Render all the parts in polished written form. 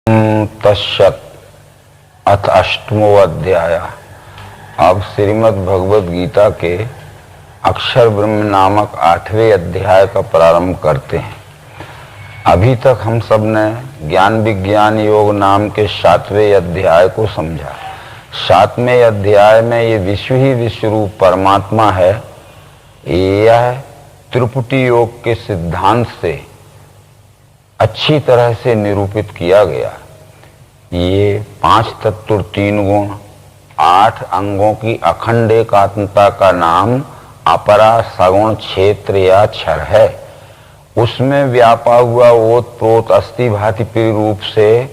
तस्सत् अथ अष्टमो अध्याय। अब श्रीमद् भगवद गीता के अक्षर ब्रह्म नामक 8वें अध्याय का प्रारंभ करते हैं। अभी तक हम सब ने ज्ञान विज्ञान योग नाम के 7वें अध्याय को समझा। 7वें अध्याय में ये विश्व ही विश्व रूप परमात्मा है, यह त्रिपुटी योग के सिद्धांत से अच्छी तरह से निरूपित किया गया। ये 5 तत्व 3 गुण 8 अंगों की अखंड एकात्मता का नाम अपरा सगुण क्षेत्र या क्षर है। उसमें व्यापा हुआ ओत प्रोत अस्थि भांति रूप से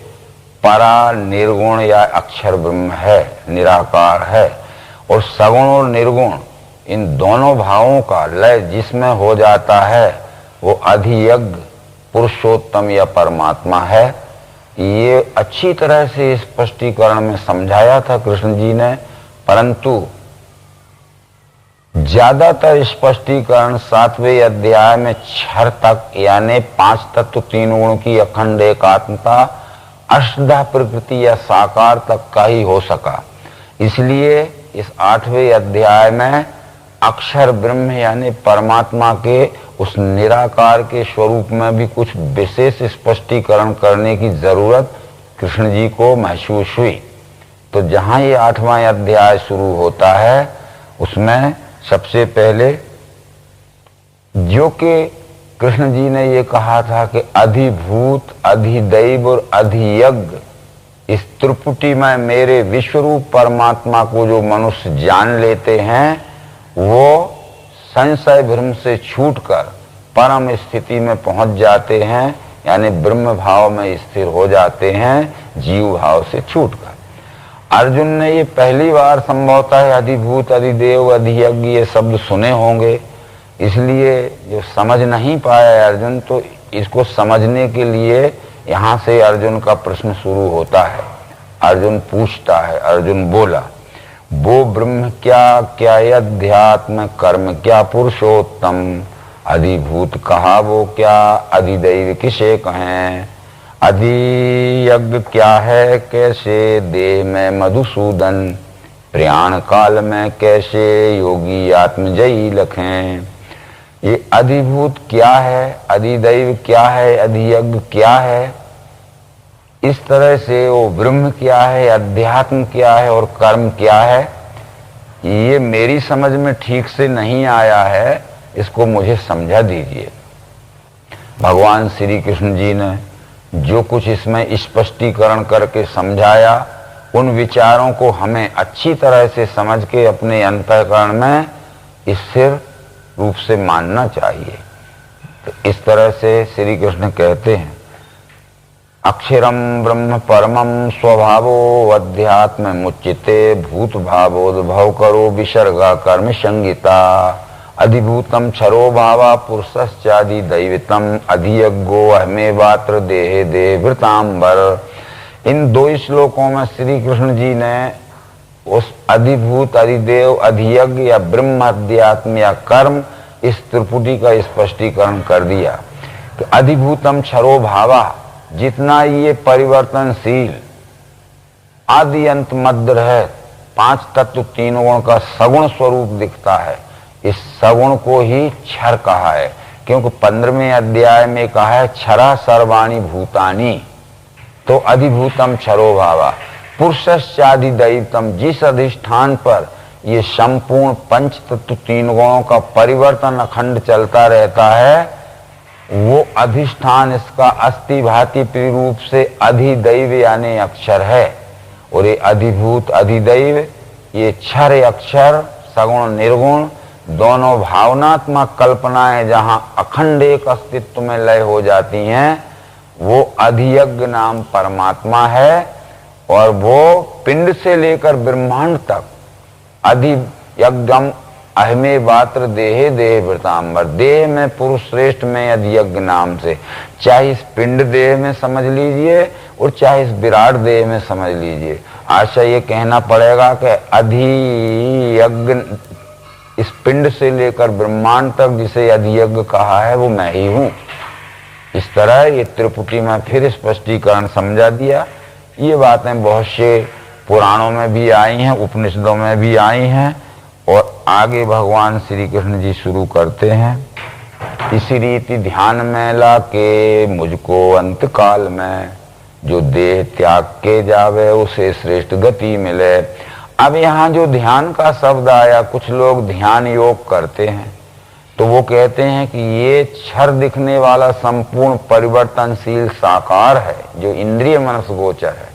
परा निर्गुण या अक्षर ब्रह्म है, निराकार है। और सगुण और निर्गुण इन दोनों भावों का लय जिसमें हो जाता है वो अधियज्ञ पुरुषोत्तम या परमात्मा है। ये अच्छी तरह से स्पष्टीकरण में समझाया था कृष्ण जी ने, परंतु ज्यादातर स्पष्टीकरण 7वें अध्याय में क्षर तक यानी 5 तत्व 3 गुण की अखंड एकात्मता अष्टधा प्रकृति या साकार तक का ही हो सका। इसलिए इस 8वें अध्याय में अक्षर ब्रह्म यानी परमात्मा के उस निराकार के स्वरूप में भी कुछ विशेष स्पष्टीकरण करने की जरूरत कृष्ण जी को महसूस हुई। तो जहां ये 8वां अध्याय शुरू होता है उसमें सबसे पहले जो कि कृष्ण जी ने ये कहा था कि अधिभूत अधिदैव और अधियज्ञ इस त्रिपुटी में मेरे विश्वरूप परमात्मा को जो मनुष्य जान लेते हैं वो संशय भ्रम से छूटकर परम स्थिति में पहुंच जाते हैं, यानी ब्रह्म भाव में स्थिर हो जाते हैं जीव भाव से छूटकर। अर्जुन ने ये पहली बार संभवतः अधिभूत अधिदेव अधियज्ञ ये शब्द सुने होंगे, इसलिए जो समझ नहीं पाया अर्जुन, तो इसको समझने के लिए यहाँ से अर्जुन का प्रश्न शुरू होता है। अर्जुन पूछता है, अर्जुन बोला, वो ब्रह्म क्या क्या अध्यात्म कर्म क्या पुरुषोत्तम, अधिभूत कहा वो क्या अधिदैव किसे कहें, अधियज्ञ क्या है कैसे देह में मधुसूदन, प्रयाण काल में कैसे योगी आत्मजयी लखें। ये अधिभूत क्या है, अधिदैव क्या है, अधियज्ञ क्या है, इस तरह से वो ब्रह्म क्या है, अध्यात्म क्या है और कर्म क्या है, ये मेरी समझ में ठीक से नहीं आया है, इसको मुझे समझा दीजिए। भगवान श्री कृष्ण जी ने जो कुछ इसमें स्पष्टीकरण करके समझाया उन विचारों को हमें अच्छी तरह से समझ के अपने अंतःकरण में स्थिर रूप से मानना चाहिए। तो इस तरह से श्री कृष्ण कहते हैं, अक्षरम ब्रह्म परमं स्वभावो अध्यात्म मुच्यते भूत भावोद्भव करो विसर्गा कर्म संगीता, अधिभूतम क्षरो भावा पुरुषश्चादि दैवतम अधियज्ञो अहमेवात्र देहे देवृतांबर। इन 2 श्लोकों में श्री कृष्ण जी ने उस अधिभूत अधिदेव अधियज्ञ या ब्रह्म अध्यात्म या कर्म इस त्रिपुटी का स्पष्टीकरण कर दिया कि अधिभूतम क्षरो भावा, जितना ये परिवर्तनशील आदि अंत मध्य है 5 तत्व 3 गुण का सगुण स्वरूप दिखता है, इस सगुण को ही क्षर कहा है। क्योंकि 15वें अध्याय में कहा है क्षरा सर्वाणि भूतानि, तो अधिभूतम क्षरो भावा पुरुषश्चादि दैवतम, जिस अधिष्ठान पर ये संपूर्ण 5 तत्व 3 गुणों का परिवर्तन अखंड चलता रहता है वो अधिष्ठान इसका अस्थि भांति रूप से अधिदैव यानी अक्षर है। और ये अधिभूत अधिदैव ये क्षर अक्षर सगुण निर्गुण दोनों भावनात्मक कल्पनाएं जहां अखंड एक अस्तित्व में लय हो जाती हैं वो अधियज्ञ नाम परमात्मा है। और वो पिंड से लेकर ब्रह्मांड तक अधियज्ञम अहमे वात्र देहे देह वृतांबर, देह में पुरुष श्रेष्ठ में अधियज्ञ नाम से, चाहे इस पिंड देह में समझ लीजिए और चाहे इस विराट देह में समझ लीजिए। आशा ये कहना पड़ेगा कि अधियज्ञ इस पिंड से लेकर ब्रह्मांड तक जिसे अधियज्ञ कहा है वो मैं ही हूं। इस तरह ये त्रिपुटी में फिर स्पष्टीकरण समझा दिया। ये बातें बहुत से पुराणों में भी आई हैं, उपनिषदों में भी आई हैं, और आगे भगवान श्री कृष्ण जी शुरू करते हैं। इसी रीति ध्यान में ला के मुझको अंत काल में, जो देह त्याग के जावे उसे श्रेष्ठ गति मिले। अब यहाँ जो ध्यान का शब्द आया, कुछ लोग ध्यान योग करते हैं तो वो कहते हैं कि ये क्षर दिखने वाला संपूर्ण परिवर्तनशील साकार है जो इंद्रिय मनस गोचर है।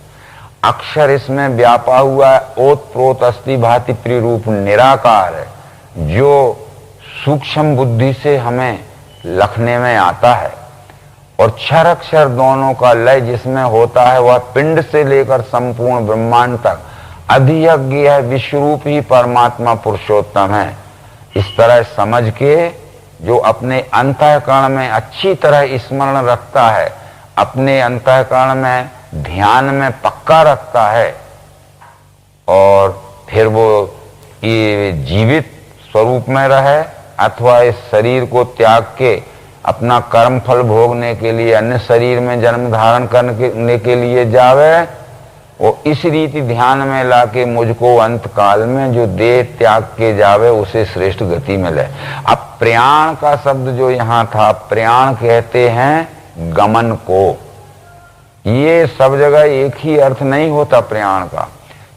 अक्षर इसमें व्यापा हुआ है, ओत प्रोत अस्थि भांति प्रिरूप निराकार है जो सूक्ष्म बुद्धि से हमें लखने में आता है। और क्षर अक्षर दोनों का लय जिसमें होता है वह पिंड से लेकर संपूर्ण ब्रह्मांड तक अधियज्ञ है, विश्वरूप ही परमात्मा पुरुषोत्तम है। इस तरह समझ के जो अपने अंतःकरण में अच्छी तरह स्मरण रखता है, अपने अंतःकरण में ध्यान में पक्का रखता है, और फिर वो ये जीवित स्वरूप में रहे अथवा इस शरीर को त्याग के अपना कर्म फल भोगने के लिए अन्य शरीर में जन्म धारण करने के लिए जावे, वो इस रीति ध्यान में लाके मुझको अंत काल में जो देह त्याग के जावे उसे श्रेष्ठ गति मिले। अब प्रयाण का शब्द जो यहाँ था, प्रयाण कहते हैं गमन को। ये सब जगह एक ही अर्थ नहीं होता प्रयाण का।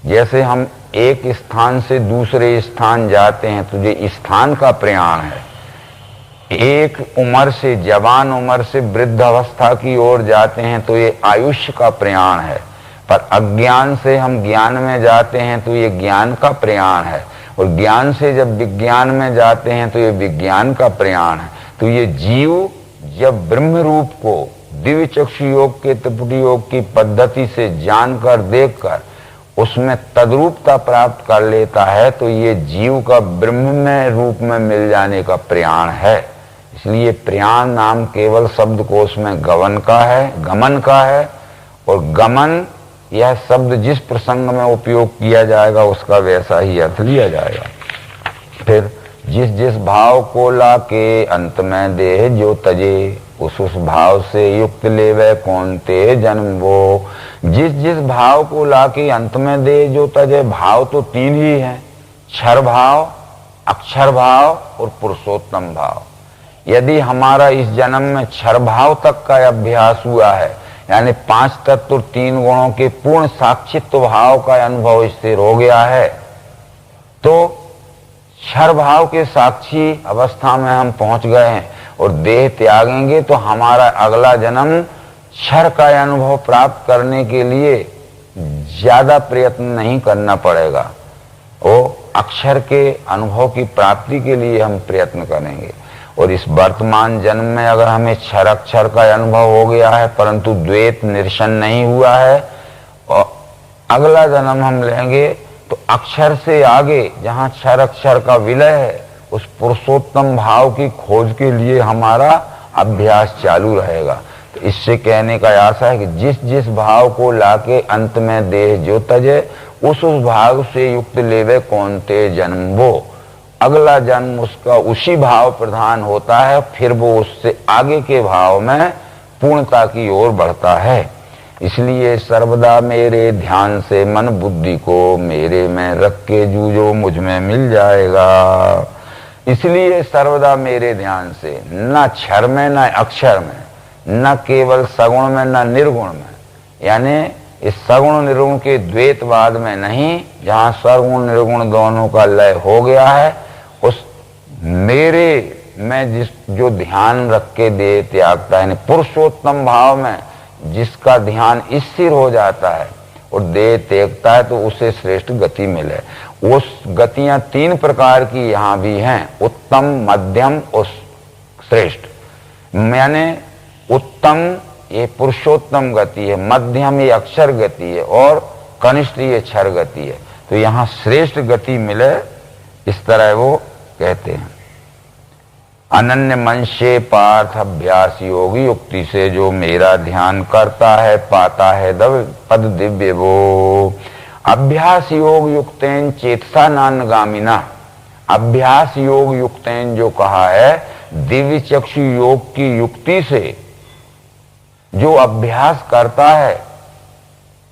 जैसे हम एक स्थान से दूसरे स्थान जाते हैं तो ये स्थान का प्रयाण है। एक उम्र से, जवान उम्र से वृद्ध अवस्था की ओर जाते हैं तो ये आयुष्य का प्रयाण है। पर अज्ञान से हम ज्ञान में जाते हैं तो ये ज्ञान का प्रयाण है, और ज्ञान से जब विज्ञान में जाते हैं तो ये विज्ञान का प्रयाण है। तो ये जीव जब ब्रह्म रूप को दिव्य चक्षु योग के त्रिपुटी योग की पद्धति से जानकर देखकर उसमें तद्रूपता प्राप्त कर लेता है तो ये जीव का ब्रह्म में रूप में मिल जाने का प्रयाण है। इसलिए प्रयाण नाम केवल शब्दकोश में गमन का है, और गमन यह शब्द जिस प्रसंग में उपयोग किया जाएगा उसका वैसा ही अर्थ लिया जाएगा। फिर जिस जिस भाव को ला के अंत में देह जो तजे, उस भाव से युक्त लेवे कौन ते जन्म वो। जिस जिस भाव को ला के अंत में देह जो तजे, भाव तो तीन ही हैं, क्षर भाव, अक्षर भाव और पुरुषोत्तम भाव। यदि हमारा इस जन्म में क्षर भाव तक का अभ्यास हुआ है, यानी 5 तत्व 3 गुणों के पूर्ण साक्षित्व भाव का अनुभव स्थिर हो गया है, तो क्षर भाव के साक्षी अवस्था में हम पहुंच गए हैं, और देह त्यागेंगे तो हमारा अगला जन्म क्षर का अनुभव प्राप्त करने के लिए ज्यादा प्रयत्न नहीं करना पड़ेगा। वो अक्षर के अनुभव की प्राप्ति के लिए हम प्रयत्न करेंगे। और इस वर्तमान जन्म में अगर हमें क्षर अक्षर का अनुभव हो गया है परंतु द्वैत निरसन नहीं हुआ है, और अगला जन्म हम लेंगे तो अक्षर से आगे जहाँ क्षर अक्षर का विलय है उस पुरुषोत्तम भाव की खोज के लिए हमारा अभ्यास चालू रहेगा। तो इससे कहने का आशा है कि जिस जिस भाव को लाके अंत में देह जो तजे, उस भाव से युक्त लेवे कौन ते जन्म वो। अगला जन्म उसका उसी भाव प्रधान होता है, फिर वो उससे आगे के भाव में पूर्णता की ओर बढ़ता है। इसलिए सर्वदा मेरे ध्यान से मन बुद्धि को मेरे में रख के जूझो मुझ में मिल जाएगा। इसलिए सर्वदा मेरे ध्यान से, न क्षर में न अक्षर में, न केवल सगुण में न निर्गुण में, यानी इस सगुण निर्गुण के द्वैतवाद में नहीं, जहाँ सगुण निर्गुण दोनों का लय हो गया है, उस मेरे में जो ध्यान रख के दे त्यागता है, पुरुषोत्तम भाव में जिसका ध्यान स्थिर हो जाता है और देह त्यागता है, तो उसे श्रेष्ठ गति मिले। उस गतियां 3 प्रकार की यहाँ भी हैं, उत्तम, मध्यम और श्रेष्ठ। यानी उत्तम ये पुरुषोत्तम गति है, मध्यम ये अक्षर गति है, और कनिष्ठ ये क्षर गति है। तो यहाँ श्रेष्ठ गति मिले, इस तरह वो कहते हैं। अनन्य मन से पार्थ अभ्यास योगी युक्ति से जो मेरा ध्यान करता है पाता है पद दिव्य वो। अभ्यास योग युक्तेन चेतसा नान्गामिना। अभ्यास योग युक्तेन जो कहा है, दिव्य चक्षु योग की युक्ति से जो अभ्यास करता है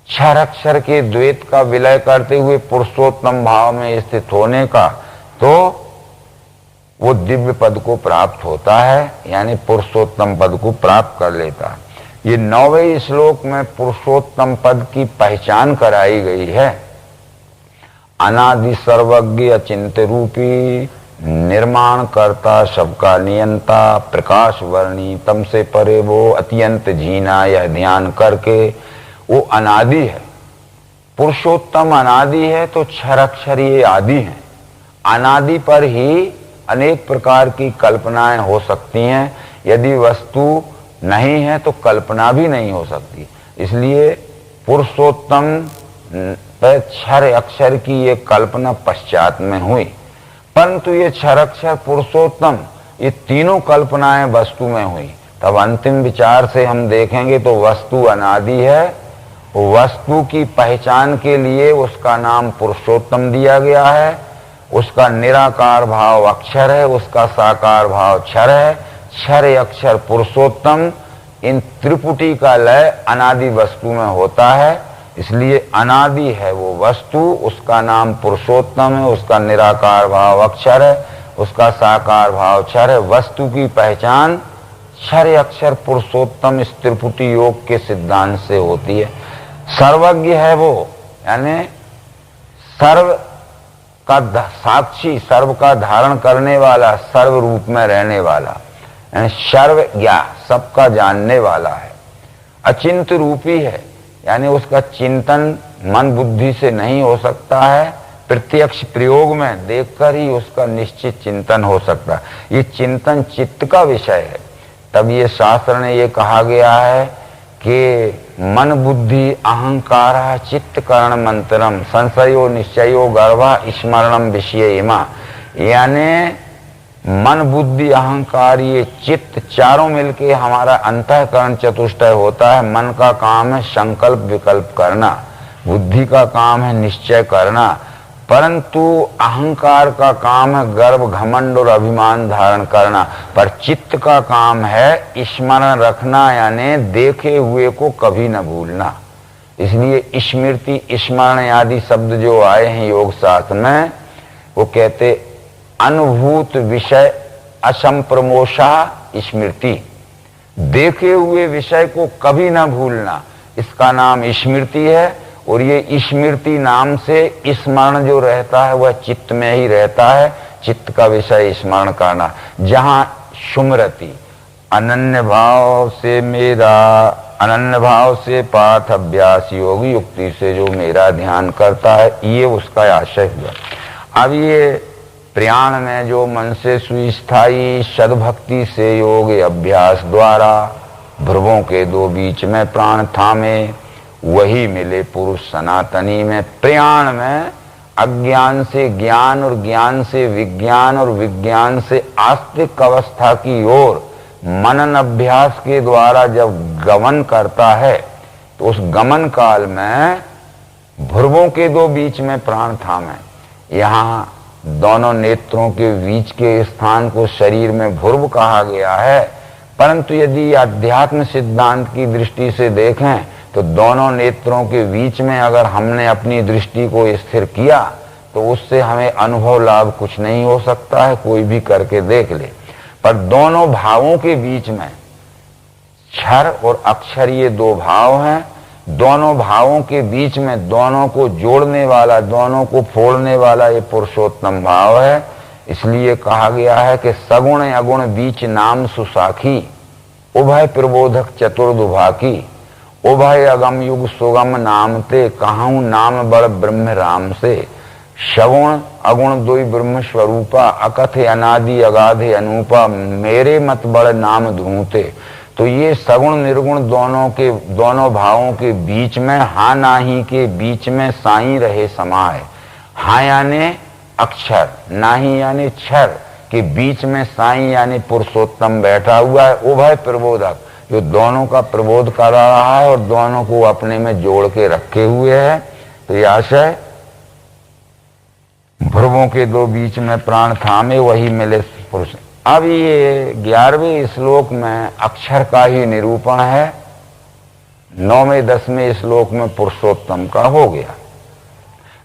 क्षर अक्षर के द्वैत का विलय करते हुए पुरुषोत्तम भाव में स्थित होने का, तो वो दिव्य पद को प्राप्त होता है, यानी पुरुषोत्तम पद को प्राप्त कर लेता है। ये 9वें श्लोक में पुरुषोत्तम पद की पहचान कराई गई है। अनादि सर्वज्ञ अचिंत्य रूपी, निर्माण करता सबका नियंता, प्रकाश वर्णी तम से परे वो, अत्यंत जीना यह ध्यान करके। वो अनादि है, पुरुषोत्तम अनादि है, तो क्षर अक्षर ये आदि है। अनादि पर ही अनेक प्रकार की कल्पनाएं हो सकती हैं। यदि वस्तु नहीं है तो कल्पना भी नहीं हो सकती। इसलिए पुरुषोत्तम पर क्षर अक्षर की ये कल्पना पश्चात में हुई, परंतु ये क्षर अक्षर पुरुषोत्तम ये तीनों कल्पनाएं वस्तु में हुई। तब अंतिम विचार से हम देखेंगे तो वस्तु अनादि है, वस्तु की पहचान के लिए उसका नाम पुरुषोत्तम दिया गया है। उसका निराकार भाव अक्षर है, उसका साकार भाव क्षर है। क्षर अक्षर पुरुषोत्तम, इन त्रिपुटी का लय अनादि वस्तु में होता है। इसलिए अनादि है वो वस्तु, उसका नाम पुरुषोत्तम है, उसका निराकार भाव अक्षर है, उसका साकार भाव क्षर है। वस्तु की पहचान क्षर अक्षर पुरुषोत्तम इस त्रिपुटी योग के सिद्धांत से होती है। सर्वज्ञ है वो, यानी सर्व का साक्षी, सर्व का धारण करने वाला, सर्व रूप में रहने वाला, यानी सर्वज्ञ सबका जानने वाला है। अचिंत्य रूपी है, यानी उसका चिंतन मन बुद्धि से नहीं हो सकता है, प्रत्यक्ष प्रयोग में देखकर ही उसका निश्चित चिंतन हो सकता है। ये चिंतन चित्त का विषय है। तब ये शास्त्र ने ये कहा गया है कि मन बुद्धि अहंकार चित्त करण मंत्रम संशयो निश्चयो गर्भा स्मरणम विषय इमा, यानी मन बुद्धि अहंकार ये चित्त चारों मिलके हमारा अंतःकरण चतुष्टय होता है। मन का काम है संकल्प विकल्प करना, बुद्धि का काम है निश्चय करना, परंतु अहंकार का काम है गर्व घमंड और अभिमान धारण करना। पर चित्त का काम है स्मरण रखना, यानी देखे हुए को कभी न भूलना। इसलिए स्मृति स्मरण आदि शब्द जो आए हैं योग शास्त्र में, वो कहते अनुभूत विषय असंप्रमोषा स्मृति, देखे हुए विषय को कभी न भूलना, इसका नाम स्मृति है। और ये स्मृति नाम से स्मरण जो रहता है वह चित्त में ही रहता है। चित्त का विषय स्मरण करना, जहां सुमरति अनन्य भाव से मेरा, अनन्य भाव से पाठ अभ्यास योग युक्ति से जो मेरा ध्यान करता है, ये उसका आशय हुआ। अब ये प्रयाण में जो मन से सुस्थायी सद्भक्ति से योग अभ्यास द्वारा भ्रुवों के दो बीच में प्राण थामे, वही मिले पुरुष सनातनी में। प्रयाण में अज्ञान से ज्ञान और ज्ञान से विज्ञान और विज्ञान से आस्तिक अवस्था की ओर मनन अभ्यास के द्वारा जब गमन करता है, तो उस गमन काल में भ्रुवों के दो बीच में प्राण थामे। यहाँ दोनों नेत्रों के बीच के स्थान को शरीर में भ्रुव कहा गया है, परंतु यदि अध्यात्म सिद्धांत की दृष्टि से देखें तो दोनों नेत्रों के बीच में अगर हमने अपनी दृष्टि को स्थिर किया तो उससे हमें अनुभव लाभ कुछ नहीं हो सकता है, कोई भी करके देख ले। पर दोनों भावों के बीच में क्षर और अक्षर ये दो भाव हैं, दोनों भावों के बीच में दोनों को जोड़ने वाला, दोनों को फोड़ने वाला ये पुरुषोत्तम भाव है। इसलिए कहा गया है कि सगुण अगुण बीच नाम सुसाखी, उभय प्रबोधक चतुर्दुभाकी, उभय अगम युग सुगम नाम ते, कहाऊ नाम बड़ ब्रह्म राम से। सगुण अगुण दुई ब्रह्म स्वरूपा, अकथ अनादि अगाधे अनूपा, मेरे मत बड़ नाम धूते। तो ये सगुण निर्गुण दोनों भावों के बीच में, हा नाही के बीच में साई रहे समाये। हा यानी अक्षर, नाही यानी क्षर के बीच में साई यानी पुरुषोत्तम बैठा हुआ है। उभय प्रबोधक, जो दोनों का प्रबोध कर रहा है और दोनों को अपने में जोड़ के रखे हुए है। तो यह आशय भ्रुवों के दो बीच में प्राण थामे, वही मिले पुरुष। अब ये 11वें श्लोक में अक्षर का ही निरूपण है। 9वें 10वें श्लोक में पुरुषोत्तम का हो गया।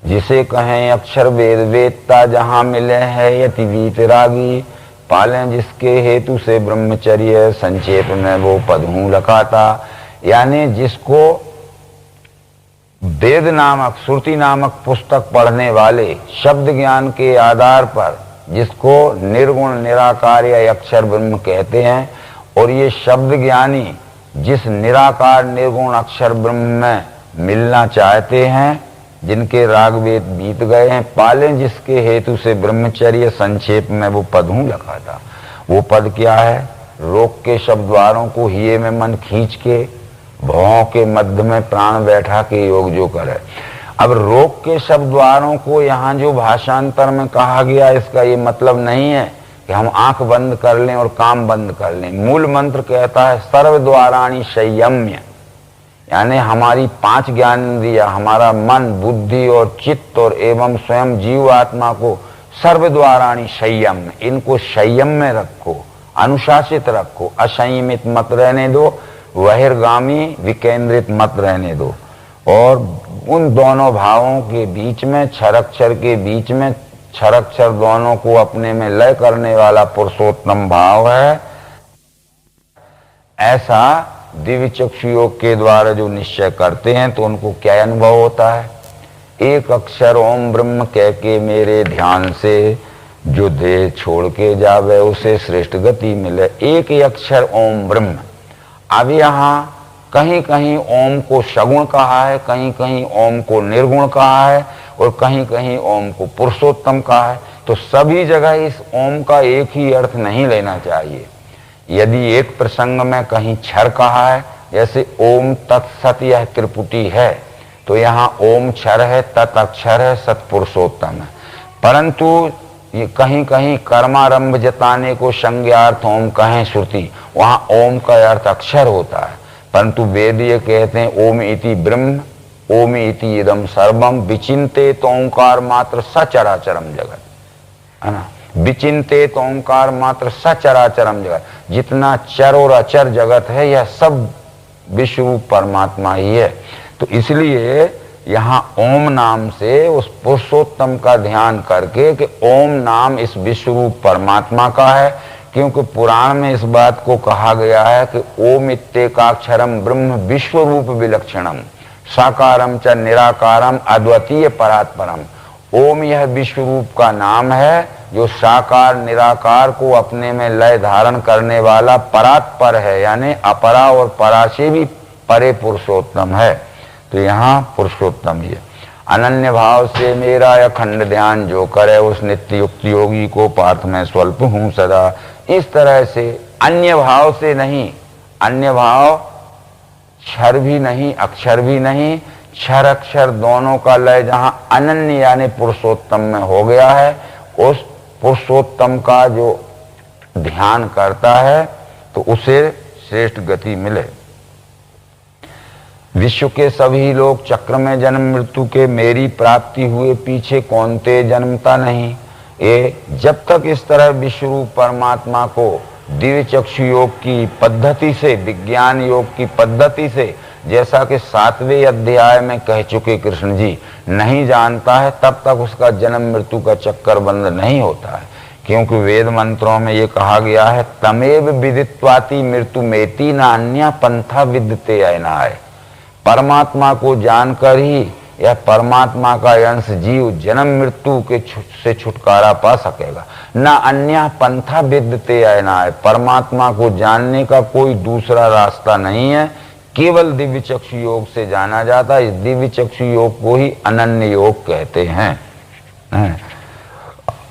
जिसे कहें अक्षर वेद वेदता जहां मिले है यति वीतरागी, पालें जिसके हेतु से ब्रह्मचर्य, संक्षेप में वो पद हूं लखाता। यानी जिसको वेद नामक श्रुति नामक पुस्तक पढ़ने वाले शब्द ज्ञान के आधार पर जिसको निर्गुण निराकार या अक्षर ब्रह्म कहते हैं, और ये शब्द ज्ञानी जिस निराकार निर्गुण अक्षर ब्रह्म में मिलना चाहते हैं, जिनके राग वेद बीत गए हैं, पालें जिसके हेतु से ब्रह्मचर्य, संक्षेप में वो पद हूं लखा था। वो पद क्या है? रोक के शब्द द्वारों को हिये में मन खींच के, भौं के मध्य में प्राण बैठा के योग जो करे। अब रोक के शब्द द्वारों को यहाँ जो भाषांतर में कहा गया, इसका ये मतलब नहीं है कि हम आंख बंद कर लें और काम बंद कर लें। मूल मंत्र कहता है सर्व द्वाराणि संयम्य, यानी हमारी 5 ज्ञानेंद्रिय, हमारा मन, बुद्धि और चित्त और एवं स्वयं जीव आत्मा को सर्व द्वाराणि संयम, इनको संयम में रखो, अनुशासित रखो, असंयमित मत रहने दो, बहिर्गामी विकेंद्रित मत रहने दो। और उन दोनों भावों के बीच में, क्षरक्षर के बीच में, क्षरक्षर दोनों को अपने में लय करने वाला पुरुषोत्तम भाव है। ऐसा दिव्य चक्षु योग के द्वारा जो निश्चय करते हैं तो उनको क्या अनुभव होता है? एक अक्षर ओम ब्रह्म कह के मेरे ध्यान से जो देह छोड़ के जावे उसे श्रेष्ठ गति मिले। एक ही अक्षर ओम ब्रह्म। अब यहाँ कहीं कहीं ओम को सगुण कहा है, कहीं कहीं ओम को निर्गुण कहा है, और कहीं कहीं ओम को पुरुषोत्तम कहा है। तो सभी जगह इस ओम का एक ही अर्थ नहीं लेना चाहिए। यदि एक प्रसंग में कहीं क्षर कहा है, जैसे ओम तत्सत यह त्रिपुटी है, तो यहाँ ओम क्षर है, तत् अक्षर है, सत पुरुषोत्तम है। परंतु ये कहीं कहीं कर्मारंभ जताने को संज्ञार्थ ओम कहें श्रुति, वहां ओम का अर्थ अक्षर होता है। परंतु वेद ये कहते हैं ओम इति ब्रह्म, ओम इति इदम सर्वम, विचिंतेत ओंकार मात्र सचराचरम जगत, है ना। विचिंतेत ओंकार मात्र सचराचरम जगत, जितना चर और अचर जगत है यह सब विश्व रूप परमात्मा ही है। तो इसलिए यहाँ ओम नाम से उस पुरुषोत्तम का ध्यान करके कि ओम नाम इस विश्व रूप परमात्मा का है, क्योंकि पुराण में इस बात को कहा गया है कि ओम इत्येकाक्षरम ब्रह्म विश्व रूप विलक्षणम साकारम च निराकारम अद्वितीय परात्परम। ओम यह विश्व रूप का नाम है जो साकार निराकार को अपने में लय धारण करने वाला परात्पर है, यानी अपरा और परा से भी परे पुरुषोत्तम है। तो यहाँ पुरुषोत्तम ये अनन्य भाव से मेरा अखंड ध्यान जो करे उस नित्य युक्त योगी को पार्थ में स्वल्प हूँ सदा। इस तरह से अन्य भाव से नहीं, अन्य भाव क्षर भी नहीं अक्षर भी नहीं, क्षर अक्षर दोनों का लय जहां अनन्य यानी पुरुषोत्तम में हो गया है, उस पुरुषोत्तम का जो ध्यान करता है तो उसे श्रेष्ठ गति मिले। विश्व के सभी लोग चक्र में जन्म मृत्यु के मेरी प्राप्ति हुए पीछे कौनते जन्मता नहीं। ये जब तक इस तरह विश्व रूप परमात्मा को दिव्य चक्षु योग की पद्धति से, विज्ञान योग की पद्धति से, जैसा कि 7वें अध्याय में कह चुके कृष्ण जी, नहीं जानता है, तब तक उसका जन्म मृत्यु का चक्कर बंद नहीं होता है। क्योंकि वेद मंत्रों में ये कहा गया है तमेव विदित्वाति मृत्यु मेति नान्या पंथा विद्यते अयनाय। परमात्मा को जानकर ही यह परमात्मा का अंश जीव जन्म मृत्यु के से छुटकारा पा सकेगा, न अन्य पंथा विद्यते अयनाय। परमात्मा को जानने का कोई दूसरा रास्ता नहीं है, केवल दिव्य चक्षु योग से जाना जाता है। इस दिव्य चक्षु योग को ही अनन्य योग कहते हैं।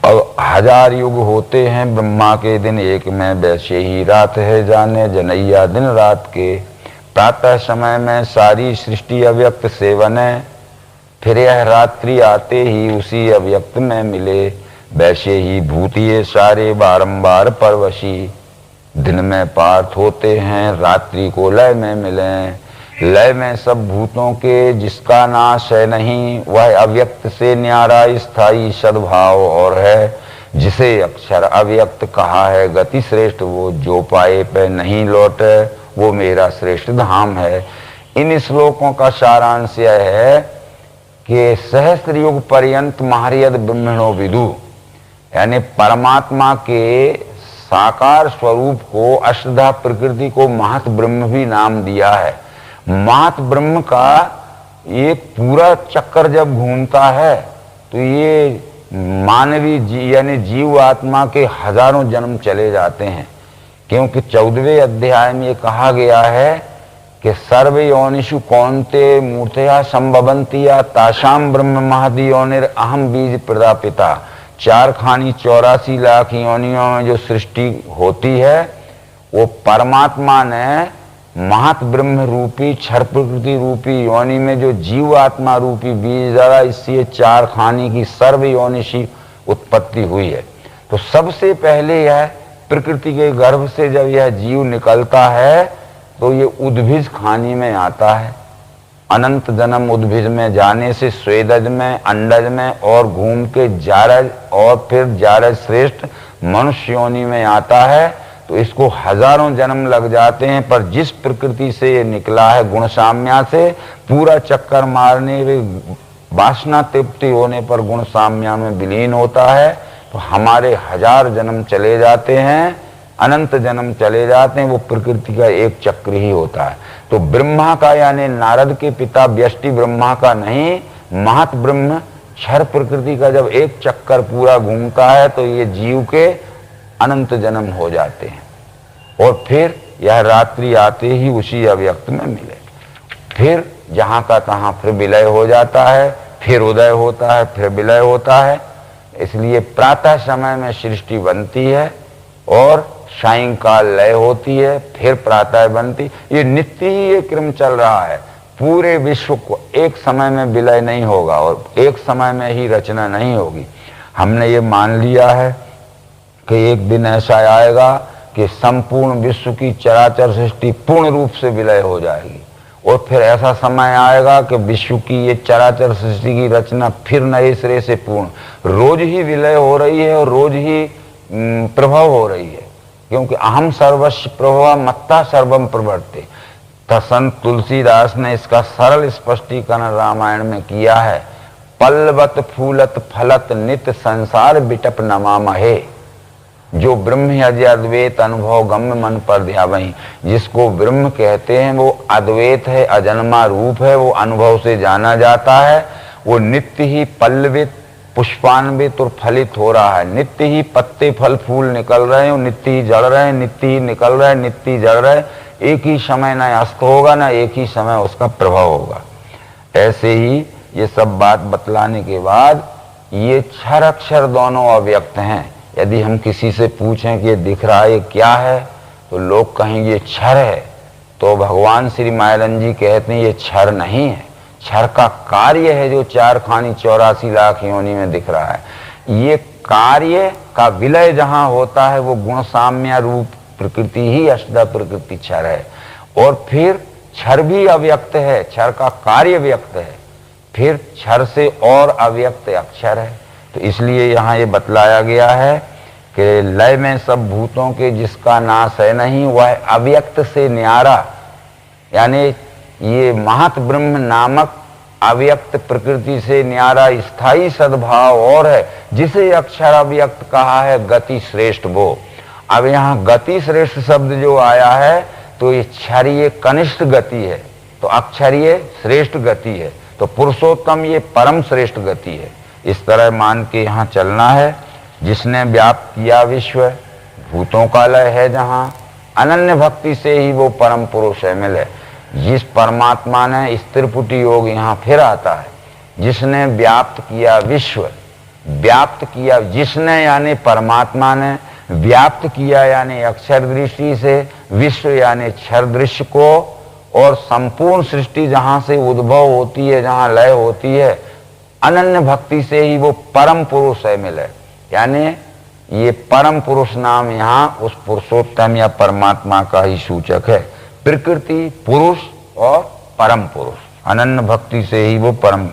अब 1000 युग होते हैं ब्रह्मा के दिन एक में, वैसे ही रात है जाने जनैया दिन रात के। प्रातः समय में सारी सृष्टि अव्यक्त से बने, फिर यह रात्रि आते ही उसी अव्यक्त में मिले। वैसे ही भूत ये सारे बारंबार परवशी, दिन में पार्थ होते हैं रात्रि को लय में मिले। लय में सब भूतों के जिसका नाश है नहीं, वह अव्यक्त से न्यारा स्थायी सद्भाव और है। जिसे अक्षर अव्यक्त कहा है गति श्रेष्ठ, वो जो पाए पे नहीं लौटे, वो मेरा श्रेष्ठ धाम है। इन श्लोकों का सारांश यह है कि सहस्त्र युग पर्यंत महर्यद ब्रह्मणो विदु, यानी परमात्मा के साकार स्वरूप को, अष्टधा प्रकृति को महत ब्रह्म भी नाम दिया है। महत ब्रह्म का एक पूरा चक्कर जब घूमता है तो ये मानवीय यानी जीव आत्मा के हजारों जन्म चले जाते हैं, क्योंकि 14वें अध्याय में ये कहा गया है कि सर्व योनिषु कौन्ते मूर्तया संभवन्ति या तासाम ब्रह्म महदि योनिर अहम बीज प्रदापिता। 4 खानी 84 लाख योनियों में जो सृष्टि होती है वो परमात्मा ने महत ब्रह्म रूपी क्षर प्रकृति रूपी योनि में जो जीव आत्मा रूपी बीज डाला, इससे 4 खानी की सर्व योनिषी उत्पत्ति हुई है। तो सबसे पहले यह प्रकृति के गर्भ से जब यह जीव निकलता है तो ये उद्भिज खानी में आता है। अनंत जन्म उद्भिज में जाने से स्वेदज में, अंडज में और घूम के जारज और फिर जारज श्रेष्ठ मनुष्य योनि में आता है। तो इसको हजारों जन्म लग जाते हैं, पर जिस प्रकृति से ये निकला है गुण साम्या से, पूरा चक्कर मारने वासना तृप्ति होने पर गुण साम्या में विलीन होता है। तो हमारे 1000 जन्म चले जाते हैं, अनंत जन्म चले जाते हैं, वो प्रकृति का एक चक्र ही होता है। तो ब्रह्मा का यानी नारद के पिता व्यष्टि ब्रह्मा का नहीं, महत ब्रह्म क्षर प्रकृति का जब एक चक्कर पूरा घूमता है तो ये जीव के अनंत जन्म हो जाते हैं और फिर यह रात्रि आते ही उसी अव्यक्त में मिले, फिर जहां का तहां फिर विलय हो जाता है, फिर उदय होता है, फिर विलय होता है। इसलिए प्रातः समय में सृष्टि बनती है और सायंकाल लय होती है, फिर प्रातः बनती। ये नित्य ही ये क्रम चल रहा है। पूरे विश्व को एक समय में विलय नहीं होगा और एक समय में ही रचना नहीं होगी। हमने ये मान लिया है कि एक दिन ऐसा आएगा कि संपूर्ण विश्व की चराचर सृष्टि पूर्ण रूप से विलय हो जाएगी और फिर ऐसा समय आएगा कि विश्व की ये चराचर सृष्टि की रचना फिर नए सिरे से पूर्ण। रोज ही विलय हो रही है और रोज ही प्रभव हो रही है, क्योंकि अहम सर्वस्व प्रभव मत्ता सर्वम प्रवर्ते। संत तुलसीदास ने इसका सरल स्पष्टीकरण रामायण में किया है। पल्लवत फूलत फलत नित संसार बिटप नमामहे, जो ब्रह्म अद्वैत अनुभव गम्य मन पर ध्यावहीं। जिसको ब्रह्म कहते हैं वो अद्वैत है, अजन्मा रूप है, वो अनुभव से जाना जाता है। वो नित्य ही पल्लवित पुष्पान्वित और फलित हो रहा है, नित्य ही पत्ते फल फूल निकल रहे हैं, नित्य ही जड़ रहे हैं, नित्य ही निकल रहे हैं, नित्य ही जड़ रहे हैं। एक ही समय न अस्त होगा न एक ही समय उसका प्रभाव होगा। ऐसे ही ये सब बात बतलाने के बाद ये क्षर अक्षर दोनों अव्यक्त हैं। यदि हम किसी से पूछें कि ये दिख रहा है ये क्या है, तो लोग कहेंगे ये क्षर है। तो भगवान श्री मायरन जी कहते हैं ये क्षर नहीं है, क्षर का कार्य है जो 4 खानी 84 लाख योनि में दिख रहा है। ये कार्य का विलय जहां होता है वो गुण साम्य रूप प्रकृति ही अष्टधा प्रकृति क्षर है। और फिर क्षर भी अव्यक्त है, क्षर का कार्य व्यक्त है, फिर क्षर से और अव्यक्त अक्षर है। तो इसलिए यहाँ ये बतलाया गया है कि लय में सब भूतों के जिसका नाश है नहीं, वह अव्यक्त से न्यारा, यानी ये महत ब्रह्म नामक अव्यक्त प्रकृति से न्यारा स्थायी सद्भाव और है, जिसे अक्षर अव्यक्त कहा है गति श्रेष्ठ वो। अब यहाँ गति श्रेष्ठ शब्द जो आया है तो ये क्षरीय कनिष्ठ गति है, तो अक्षरीय श्रेष्ठ गति है, तो पुरुषोत्तम ये परम श्रेष्ठ गति है। इस तरह मान के यहाँ चलना है। जिसने व्याप्त किया विश्व, भूतों का लय है जहाँ, अनन्य भक्ति से ही वो परम पुरुष है मिले। जिस परमात्मा ने स्त्रीपुटी योग यहाँ फिर आता है, जिसने व्याप्त किया विश्व, व्याप्त किया जिसने यानी परमात्मा ने, व्याप्त किया यानी अक्षर दृष्टि से, विश्व यानी क्षर दृश्य को, और संपूर्ण सृष्टि जहां से उद्भव होती है, जहां लय होती है, अनन्य भक्ति से ही वो परम पुरुष है मिले। यानी ये परम पुरुष नाम यहाँ उस पुरुषोत्तम या परमात्मा का ही सूचक है। प्रकृति पुरुष और परम पुरुष, अनन्य भक्ति से ही वो परम,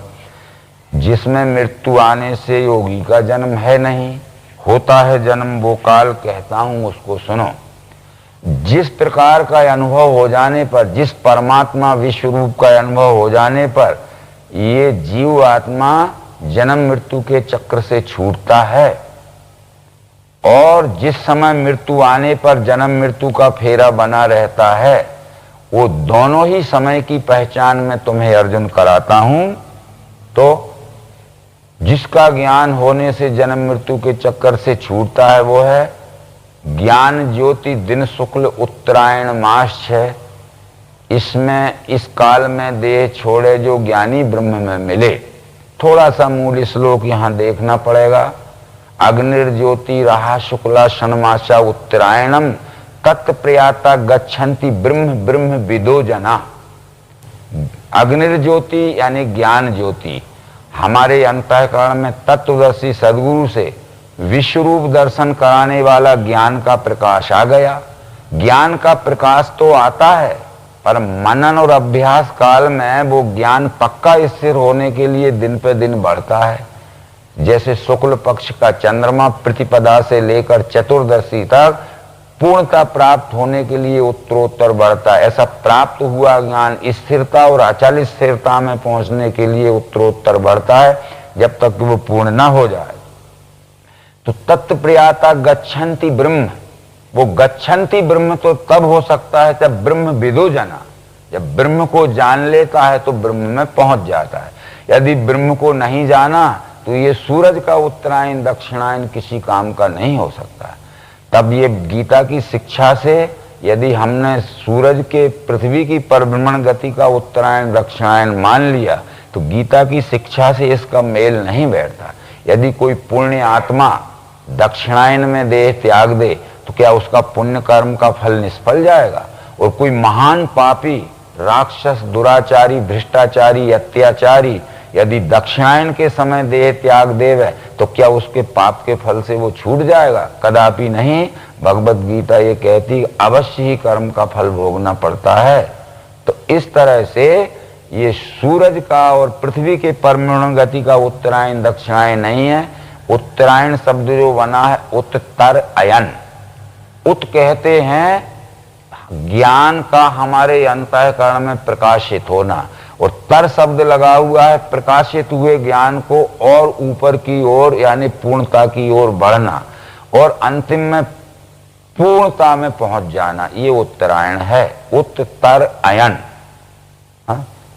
जिसमें मृत्यु आने से योगी का जन्म है नहीं, होता है जन्म वो काल, कहता हूं उसको सुनो। जिस प्रकार का अनुभव हो जाने पर, जिस परमात्मा विश्व रूप का अनुभव हो जाने पर ये जीव आत्मा जन्म मृत्यु के चक्र से छूटता है, और जिस समय मृत्यु आने पर जन्म मृत्यु का फेरा बना रहता है, वो दोनों ही समय की पहचान मैं तुम्हें अर्जुन कराता हूं। तो जिसका ज्ञान होने से जन्म मृत्यु के चक्कर से छूटता है वो है ज्ञान ज्योति दिन शुक्ल उत्तरायण मास 6। इसमें इस काल में देह छोड़े जो ज्ञानी ब्रह्म में मिले। थोड़ा सा मूल श्लोक यहां देखना पड़ेगा। अग्निर्ज्योति रहा शुक्ला षण्मासा उत्तरायणम तत्प्रयाता गच्छन्ति ब्रह्म ब्रह्म विदो जना। अग्निर्ज्योति यानी ज्ञान ज्योति, हमारे अंतःकरण में तत्वदर्शी सदगुरु से विश्वरूप दर्शन कराने वाला ज्ञान का प्रकाश आ गया। ज्ञान का प्रकाश तो आता है, पर मनन और अभ्यास काल में वो ज्ञान पक्का स्थिर होने के लिए दिन पे दिन बढ़ता है। जैसे शुक्ल पक्ष का चंद्रमा प्रतिपदा से लेकर चतुर्दशी तक पूर्णता प्राप्त होने के लिए उत्तरोत्तर बढ़ता है, ऐसा प्राप्त हुआ ज्ञान स्थिरता और अचल स्थिरता में पहुंचने के लिए उत्तरोत्तर बढ़ता है, जब तक वो पूर्ण ना हो जाए। तो तत्प्रयाता गच्छन्ति ब्रह्म, वो गच्छन्ति ब्रह्म तो तब हो सकता है जब ब्रह्म विदो जना, जब ब्रह्म को जान लेता है तो ब्रह्म में पहुंच जाता है। यदि ब्रह्म को नहीं जाना तो ये सूरज का उत्तरायण दक्षिणायन किसी काम का नहीं हो सकता है। तब ये गीता की शिक्षा से यदि हमने सूरज के पृथ्वी की परिभ्रमण गति का उत्तरायण दक्षिणायन मान लिया तो गीता की शिक्षा से इसका मेल नहीं बैठता। यदि कोई पुण्य आत्मा दक्षिणायन में देह त्याग दे तो क्या उसका पुण्य कर्म का फल निष्फल जाएगा? और कोई महान पापी राक्षस दुराचारी भ्रष्टाचारी अत्याचारी यदि दक्षिणायन के समय देह त्याग देवे तो क्या उसके पाप के फल से वो छूट जाएगा? कदापि नहीं। भगवत गीता ये कहती अवश्य ही कर्म का फल भोगना पड़ता है। तो इस तरह से ये सूरज का और पृथ्वी के परिभ्रमण गति का उत्तरायण दक्षिणायन नहीं है। उत्तरायण शब्द जो बना है उत्तर अयन, उत कहते हैं ज्ञान का हमारे अंतःकरण में प्रकाशित होना, और तर शब्द लगा हुआ है प्रकाशित हुए ज्ञान को और ऊपर की ओर यानी पूर्णता की ओर बढ़ना और अंतिम में पूर्णता में पहुंच जाना, ये उत्तरायण है, उत्तर अयन।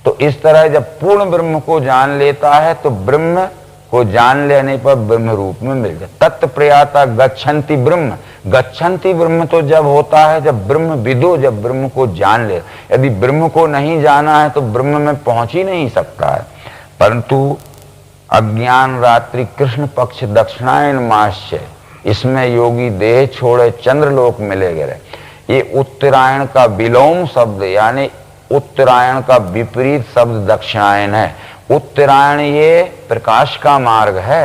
तो इस तरह जब पूर्ण ब्रह्म को जान लेता है तो ब्रह्म को जान लेने पर ब्रह्म रूप में मिल जाए। तत्प्रयाता गच्छन्ति ब्रह्म, गच्छन्ति ब्रह्म तो जब होता है जब ब्रह्म विदो, जब ब्रह्म को जान ले। यदि ब्रह्म को नहीं जाना है तो ब्रह्म में पहुंच ही नहीं सकता है। परंतु अज्ञान रात्रि कृष्ण पक्ष दक्षिणायन मास है, इसमें योगी देह छोड़े चंद्रलोक मिले गए। ये उत्तरायण का विलोम शब्द यानी उत्तरायण का विपरीत शब्द दक्षिणायन है। उत्तरायण ये प्रकाश का मार्ग है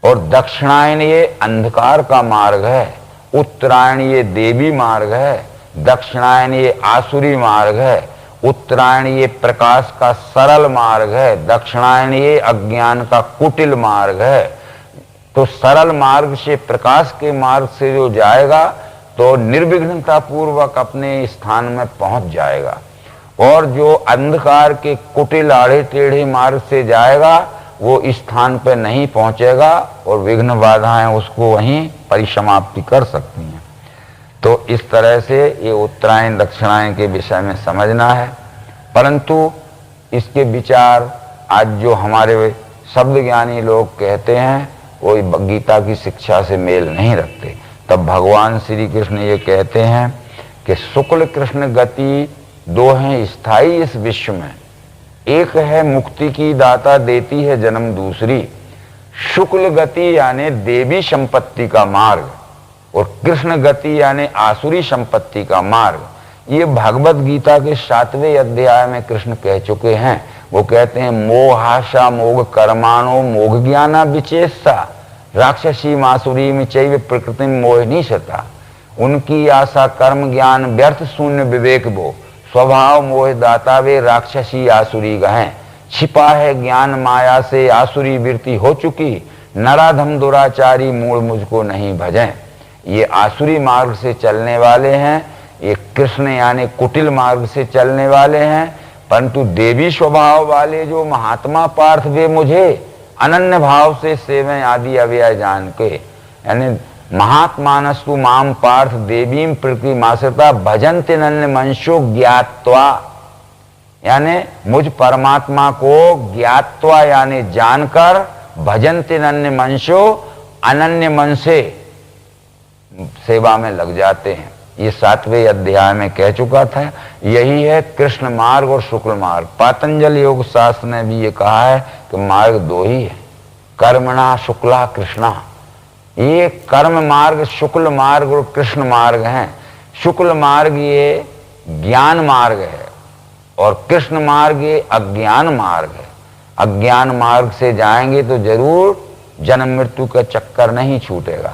और दक्षिणायन ये अंधकार का मार्ग है। उत्तरायण ये देवी मार्ग है, दक्षिणायन ये आसुरी मार्ग है। उत्तरायण ये प्रकाश का सरल मार्ग है, दक्षिणायन ये अज्ञान का कुटिल मार्ग है। तो सरल मार्ग से प्रकाश के मार्ग से जो जाएगा तो निर्विघ्नता पूर्वक अपने स्थान में पहुंच जाएगा, और जो अंधकार के कुटिल आड़े टेढ़े मार्ग से जाएगा वो स्थान पर नहीं पहुंचेगा और विघ्न बाधाएं उसको वहीं परिसमाप्ति कर सकती हैं। तो इस तरह से ये उत्तरायण दक्षिणायन के विषय में समझना है। परंतु इसके विचार आज जो हमारे शब्द ज्ञानी लोग कहते हैं वो गीता की शिक्षा से मेल नहीं रखते। तब भगवान श्री कृष्ण ये कहते हैं कि शुक्ल कृष्ण गति दो हैं स्थायी इस विश्व में, एक है मुक्ति की दाता देती है जन्म दूसरी। शुक्ल गति यानी देवी संपत्ति का मार्ग और कृष्ण गति यानी आसुरी संपत्ति का मार्ग। ये भगवत गीता के 7वें अध्याय में कृष्ण कह चुके हैं। वो कहते हैं मोहाशा मोघ कर्माणो मोघ ज्ञाना विचेषा राक्षसी मासुरी में चैव प्रकृति मोहिनी सता। उनकी आशा कर्म ज्ञान व्यर्थ शून्य विवेक वो स्वभाव मोह दाता वे राक्षसी आसुरी गहें। छिपा है ज्ञान माया से आसुरी वृत्ति हो चुकी, नराधम दुराचारी मूल मुझको नहीं भजें। ये आसुरी मार्ग से चलने वाले हैं, ये कृष्ण यानी कुटिल मार्ग से चलने वाले हैं। परंतु देवी स्वभाव वाले जो महात्मा पार्थ, वे मुझे अनन्य भाव से सेवें आदि अव्यय जान के, यानी महात्मानस्तु माम पार्थ देवीं प्रकृति माश्रिता भजन्ति नन्य मंशो ज्ञात्वा, यानी मुझ परमात्मा को ज्ञात्वा यानी जानकर, भजन्ति नन्य मंशो अनन्य मन से सेवा में लग जाते हैं। ये 7वें अध्याय में कह चुका था। यही है कृष्ण मार्ग और शुक्ल मार्ग। पातंजल योग शास्त्र ने भी ये कहा है कि मार्ग दो ही है, कर्मणा शुक्ला कृष्णा। ये कर्म मार्ग शुक्ल मार्ग और कृष्ण मार्ग हैं। शुक्ल मार्ग ये ज्ञान मार्ग है और कृष्ण मार्ग ये अज्ञान मार्ग है। अज्ञान मार्ग से जाएंगे तो जरूर जन्म मृत्यु का चक्कर नहीं छूटेगा,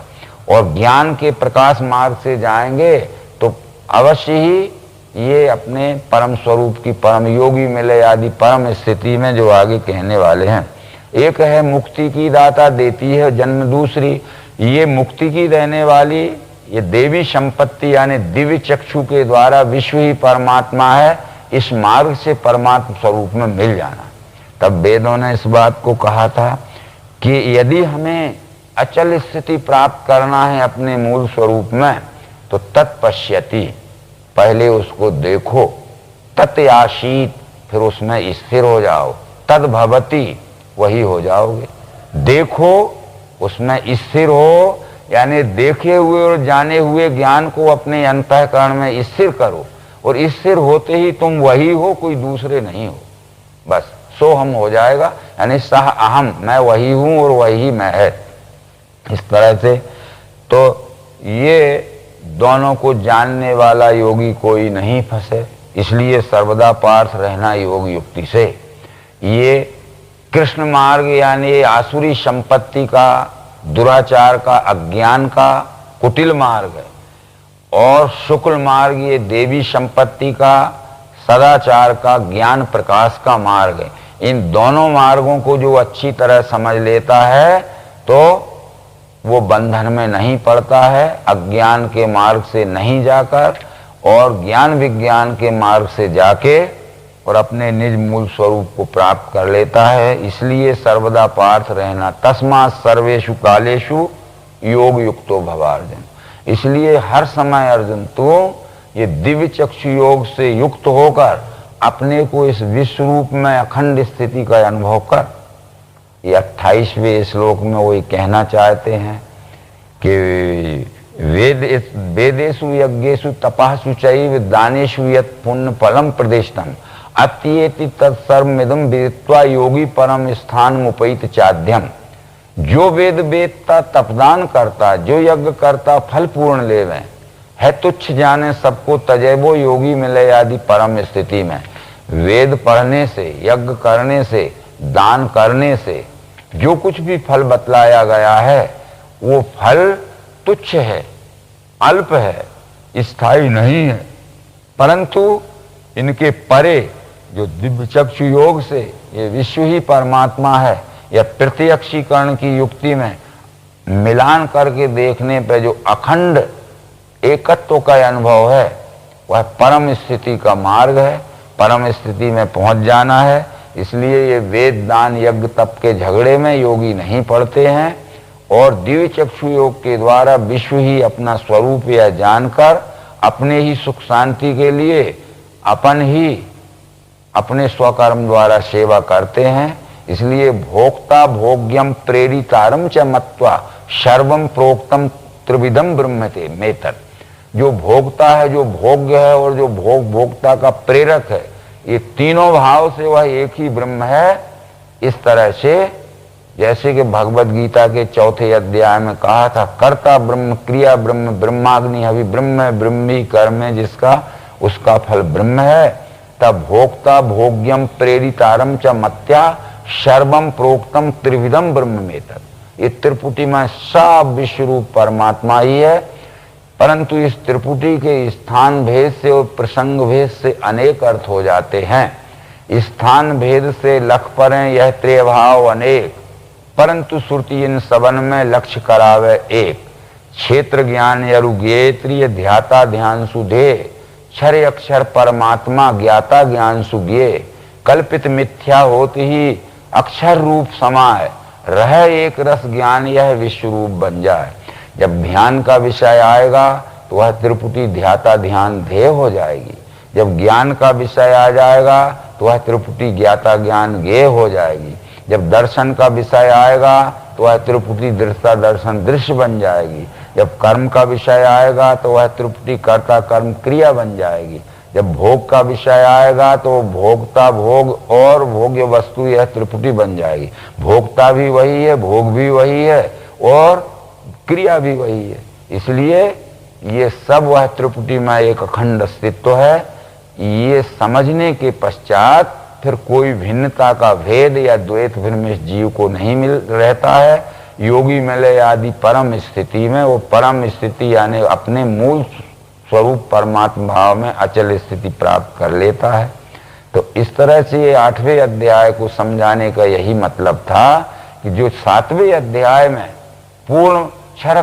और ज्ञान के प्रकाश मार्ग से जाएंगे तो अवश्य ही ये अपने परम स्वरूप की, परम योगी मिले आदि परम स्थिति में जो आगे कहने वाले हैं। एक है मुक्ति की दाता देती है जन्म, दूसरी ये मुक्ति की देने वाली ये देवी संपत्ति यानी दिव्य चक्षु के द्वारा विश्व ही परमात्मा है। इस मार्ग से परमात्मा स्वरूप में मिल जाना। तब वेदों ने इस बात को कहा था कि यदि हमें अचल स्थिति प्राप्त करना है अपने मूल स्वरूप में तो तत्पश्यति, पहले उसको देखो, तत्याशीत, फिर उसमें स्थिर हो जाओ, तद्भवति, वही हो जाओगे। देखो, उसमें स्थिर हो, यानी देखे हुए और जाने हुए ज्ञान को अपने अंतःकरण में स्थिर करो, और स्थिर होते ही तुम वही हो, कोई दूसरे नहीं हो। बस सो हम हो जाएगा, यानी सह अहम, मैं वही हूं और वही मैं है। इस तरह से तो ये दोनों को जानने वाला योगी कोई नहीं फंसे, इसलिए सर्वदा पार्थ रहना योग युक्ति से। ये कृष्ण मार्ग यानी आसुरी संपत्ति का, दुराचार का, अज्ञान का कुटिल मार्ग है, और शुक्ल मार्ग ये देवी संपत्ति का, सदाचार का, ज्ञान प्रकाश का मार्ग है। इन दोनों मार्गों को जो अच्छी तरह समझ लेता है तो वो बंधन में नहीं पड़ता है, अज्ञान के मार्ग से नहीं जाकर और ज्ञान विज्ञान के मार्ग से जाके और अपने निज मूल स्वरूप को प्राप्त कर लेता है। इसलिए सर्वदा पार्थ रहना, तस्मात् सर्वेषु कालेषु योग युक्तो भवार्जुन। इसलिए हर समय अर्जुन तू ये दिव्य चक्षु योग से युक्त होकर अपने को इस विश्व रूप में अखंड स्थिति का अनुभव कर। ये 28वें श्लोक में वही कहना चाहते हैं कि वेदेषु यज्ञेषु तपःसु चैव दानेषु यत् पुण्य फलम प्रदिष्टम् अत्येति तत्सर्वमिदं विदित्वा योगी परम स्थान उपैति चाध्यम। जो वेद वेदता तपदान करता, जो यज्ञ करता फल पूर्ण लेवे, है तुच्छ जाने सबको तजैबो योगी मिले आदि परम स्थिति में। वेद पढ़ने से, यज्ञ करने से, दान करने से जो कुछ भी फल बतलाया गया है वो फल तुच्छ है, अल्प है, स्थायी नहीं है। परंतु इनके परे जो दिव्य चक्षु योग से ये विश्व ही परमात्मा है, या प्रत्यक्षीकरण की युक्ति में मिलान करके देखने पे जो अखंड एकत्व का अनुभव है वह परम स्थिति का मार्ग है। परम स्थिति में पहुंच जाना है। इसलिए ये वेद दान यज्ञ तप के झगड़े में योगी नहीं पड़ते हैं, और दिव्य चक्षु योग के द्वारा विश्व ही अपना स्वरूप यह जानकर अपने ही सुख शांति के लिए अपन ही अपने स्वकर्म द्वारा सेवा करते हैं। इसलिए भोक्ता भोग्यम प्रेरितारम च मत्वा सर्वम प्रोक्तम त्रिविधम ब्रह्मते मेतत्। जो भोगता है, जो भोग्य है और जो भोक्ता का प्रेरक है, ये तीनों भाव से वह एक ही ब्रह्म है। इस तरह से जैसे कि भगवत गीता के 4थे अध्याय में कहा था, कर्ता ब्रह्म, क्रिया ब्रह्म, ब्रह्माग्नि हवि ब्रह्म, ब्रह्मी कर्म है जिसका उसका फल ब्रह्म है। तब भोक्ता भोग्यम प्रेरितारम च मत्या सर्वम प्रोक्तम त्रिविधम ब्रह्म मेतत्। ये त्रिपुटी में सब विश्व रूप परमात्मा ही है, परंतु इस त्रिपुटी के स्थान भेद से और प्रसंग भेद से अनेक अर्थ हो जाते हैं। स्थान भेद से लख परें यह त्रिभाव अनेक, परंतु श्रुति इन सबन में लक्ष्य करावे एक। क्षेत्र ज्ञान यरुज्ञेत्रिय ध्याता ध्यान सुधे, क्षर अक्षर परमात्मा ज्ञाता ज्ञान सुज्ञे, कल्पित मिथ्या होते ही अक्षर रूप समाय, रह एक रस ज्ञान यह विश्व रूप बन जाए। जब ध्यान का विषय आएगा तो वह त्रिपुटी ध्याता ध्यान ध्येय हो जाएगी। जब ज्ञान का विषय आ जाएगा तो वह त्रिपुटी ज्ञाता ज्ञान ज्ञेय हो जाएगी। जब दर्शन का विषय आएगा तो वह त्रिपुटी दृष्टा दर्शन दृश्य बन जाएगी। जब कर्म का विषय आएगा तो वह त्रिपुटी कर्ता कर्म क्रिया बन जाएगी। जब भोग का विषय आएगा तो भोक्ता भोग और भोग्य वस्तु यह त्रिपुटी बन जाएगी। भोक्ता भी वही है, भोग भी वही है और क्रिया भी वही है। इसलिए ये सब वह त्रिपुटी में एक अखंड अस्तित्व है। ये समझने के पश्चात फिर कोई भिन्नता का भेद या द्वैत फिर में इस जीव को नहीं मिल रहता है। योगी मिले आदि परम स्थिति में वो परम स्थिति यानी अपने मूल स्वरूप परमात्मा भाव में अचल स्थिति प्राप्त कर लेता है। तो इस तरह से ये 8वें अध्याय को समझाने का यही मतलब था कि जो 7वें अध्याय में पूर्ण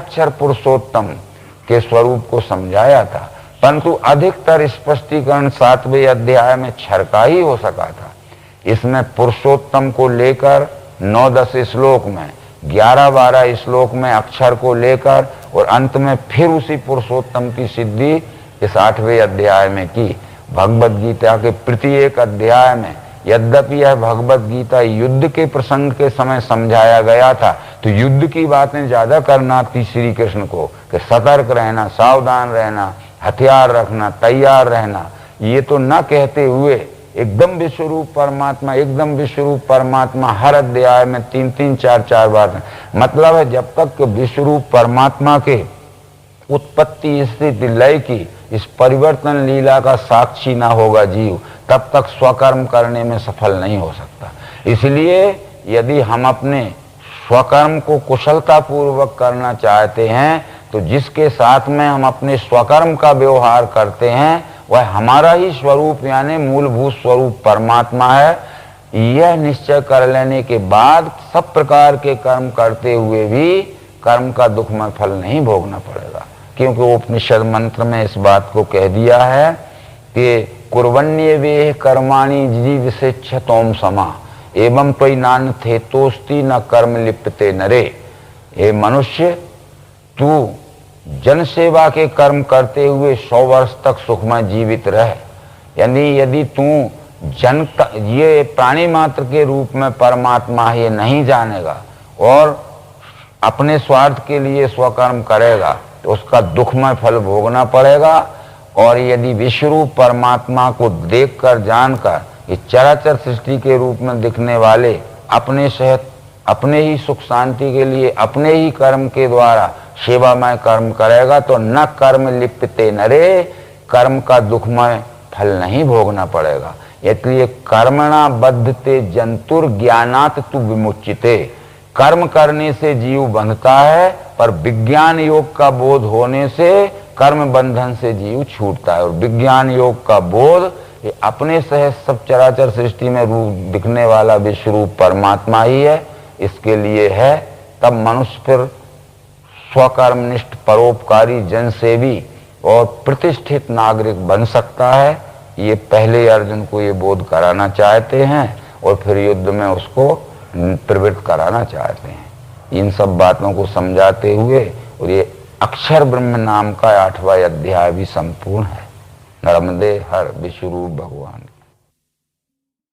क्षर पुरुषोत्तम के स्वरूप को समझाया था, परंतु अधिकतर स्पष्टीकरण 7वें अध्याय में क्षर का ही हो सका था। इसमें पुरुषोत्तम को लेकर 9-10 श्लोक में, 11-12 श्लोक में अक्षर को लेकर और अंत में फिर उसी पुरुषोत्तम की सिद्धि इस 8वें अध्याय में की। भगवद गीता के प्रत्येक अध्याय में यद्यपि यह भगवद गीता युद्ध के प्रसंग के समय समझाया गया था, तो युद्ध की बातें ज्यादा करना थी श्री कृष्ण को कि सतर्क रहना, सावधान रहना, हथियार रखना, तैयार रहना। ये तो न कहते हुए एकदम विश्वरूप परमात्मा, एकदम विश्वरूप परमात्मा हर अध्याय में 3-3, 4-4 बार। मतलब है जब तक विश्वरूप परमात्मा के उत्पत्ति स्थिति लय की इस परिवर्तन लीला का साक्षी ना होगा जीव, तब तक स्वकर्म करने में सफल नहीं हो सकता। इसलिए यदि हम अपने स्वकर्म को कुशलता पूर्वक करना चाहते हैं तो जिसके साथ में हम अपने स्वकर्म का व्यवहार करते हैं वह हमारा ही स्वरूप यानी मूलभूत स्वरूप परमात्मा है। यह निश्चय कर लेने के बाद सब प्रकार के कर्म करते हुए भी कर्म का दुखमय फल नहीं भोगना पड़ेगा, क्योंकि उपनिषद मंत्र में इस बात को कह दिया है कि कुर्वन्ये वे कर्माणि जीविषेच्छतोम समा एवं त्वयि नान्य थे तोस्ति न कर्म लिप्यते नरे। हे मनुष्य, तू जन सेवा के कर्म करते हुए 100 वर्ष तक सुखमय जीवित रह। यानी यदि तू जन ये प्राणी मात्र के रूप में परमात्मा ये नहीं जानेगा और अपने स्वार्थ के लिए स्वकर्म करेगा तो उसका दुखमय फल भोगना पड़ेगा। और यदि विश्वरूप परमात्मा को देखकर जानकर ये चराचर सृष्टि के रूप में दिखने वाले अपने सहित अपने ही सुख शांति के लिए अपने ही कर्म के द्वारा सेवामय कर्म करेगा तो न कर्म लिप्यते नरे, कर्म का दुखमय फल नहीं भोगना पड़ेगा। इसलिए कर्मणा बद्धते जंतुर ज्ञानात तु विमुच्यते। कर्म करने से जीव बंधता है, पर विज्ञान योग का बोध होने से कर्म बंधन से जीव छूटता है। और विज्ञान योग का बोध ये अपने सहित सब चराचर सृष्टि में रूप दिखने वाला विश्वरूप परमात्मा ही है, इसके लिए है। तब मनुष्य फिर स्वकर्मनिष्ठ परोपकारी जनसेवी और प्रतिष्ठित नागरिक बन सकता है। ये पहले अर्जुन को ये बोध कराना चाहते हैं और फिर युद्ध में उसको प्रवृत्त कराना चाहते हैं। इन सब बातों को समझाते हुए और ये अक्षर ब्रह्म नाम का 8वां अध्याय भी संपूर्ण है। नर्मदे हर विश्वरूप भगवान।